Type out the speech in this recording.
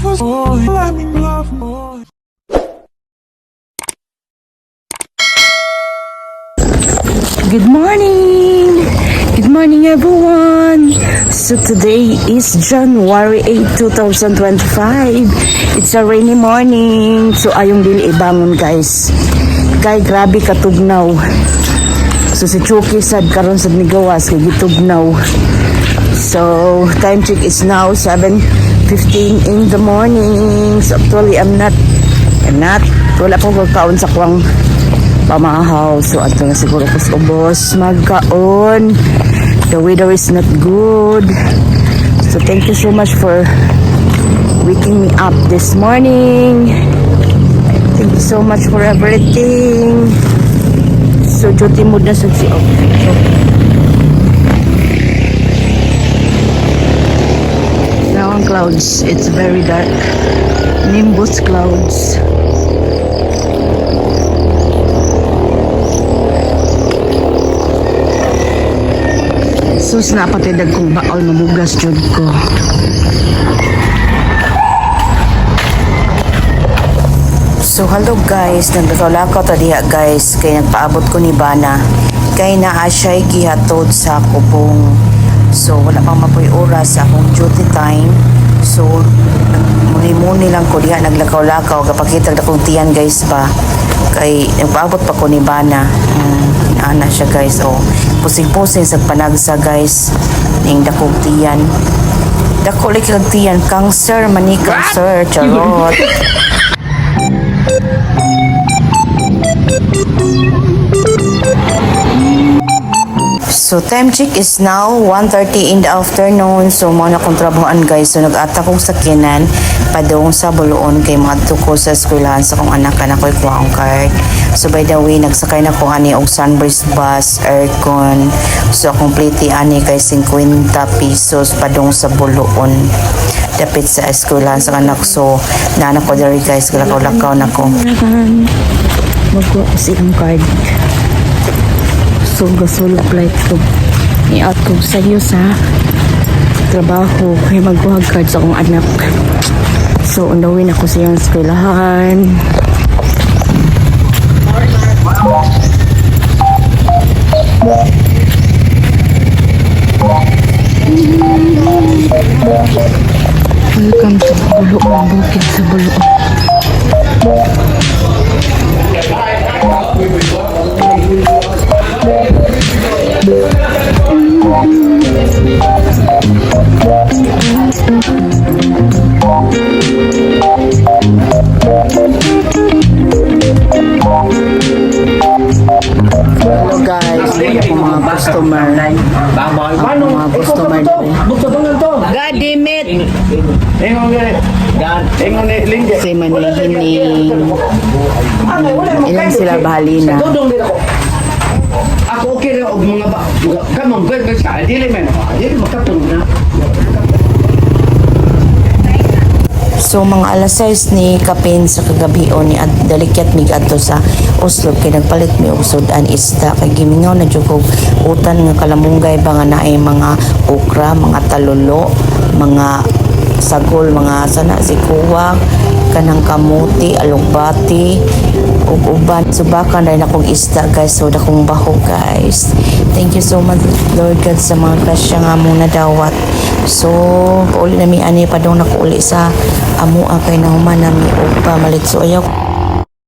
Good morning! Good morning everyone! So today is January 8, 2025. It's a rainy morning. So ayong dili ibangon guys. Kay grabe katugnaw. So si Chucky sad karon sad ni gawas kay gitugnaw. So time check is now 7:15 in the morning. So actually I'm not wala po kaon sa kuwang pamahaw. So ato na siguro ubos magkaon. The weather is not good. So thank you so much for waking me up this morning. Thank you so much for everything. So duty mood na sa si now ang clouds, it's very dark. Nimbus clouds. Sus na patidag kong baol mamugas jud ko. So hello guys, nagdakaw-lakaw ta diha guys, kay nagpaabot ko ni Bana. Kay naa siya'y gihatod sa kubong. So wala pang mapoy oras sa akong duty time. So muni-muni lang ko diha naglakaw-lakaw kapakita akong tiyan guys ba. Kay nagpaabot pa ko ni Bana. Ana siya guys, oh. Pusing-pusing sa panagsa guys. Ning dakog tiyan. Dako like kag tiyan, cancer mani cancer, charot. So time check is now 1:30 in the afternoon. So mo na kong trabahoan guys. So nag-ata kong sakyanan padung sa Buluon kay madto ko sa eskwelahan sa kong anak na ko'y kuha ang card. So by the way nagsakay na ko ani og sunburst bus aircon. So complete ani kay 50 pesos padung sa Buluon. Dapit sa eskwelahan sa anak. So naanak ko diri guys lakaw-lakaw na ko. Magkuha ko silang card. So gasulog flight ko i-out ko sa iyo sa trabaho kay magkuhag card sa akong anak. So unawin ako sa iyang eskwelahan. Welcome to Buluon, bukid sa Buluon. Hello guys, ako mga customer. Mga customer God damn it! Si Manihining. Ilan sila bahalina? Ako okay na og mga kamong gud sa dili man makatulog na. So mga alas 6 ni kapin sa kagabi o ni dalikyat mig adto sa Oslo kay nagpalit mi og sudan isda kay gimingaw na jud og utan nga kalamunggay ba nga naay mga okra, mga talulo, mga sagol, mga sana sikuwang, kanang kamuti, alugbati, ug uban. Subakan rin akong isda guys, so dakong baho guys. Thank you so much Lord God sa mga grasya nga mong nadawat. So uli na mi ani pa daw nakuuli sa amo kay nahuman na mi og pamalit. So ayaw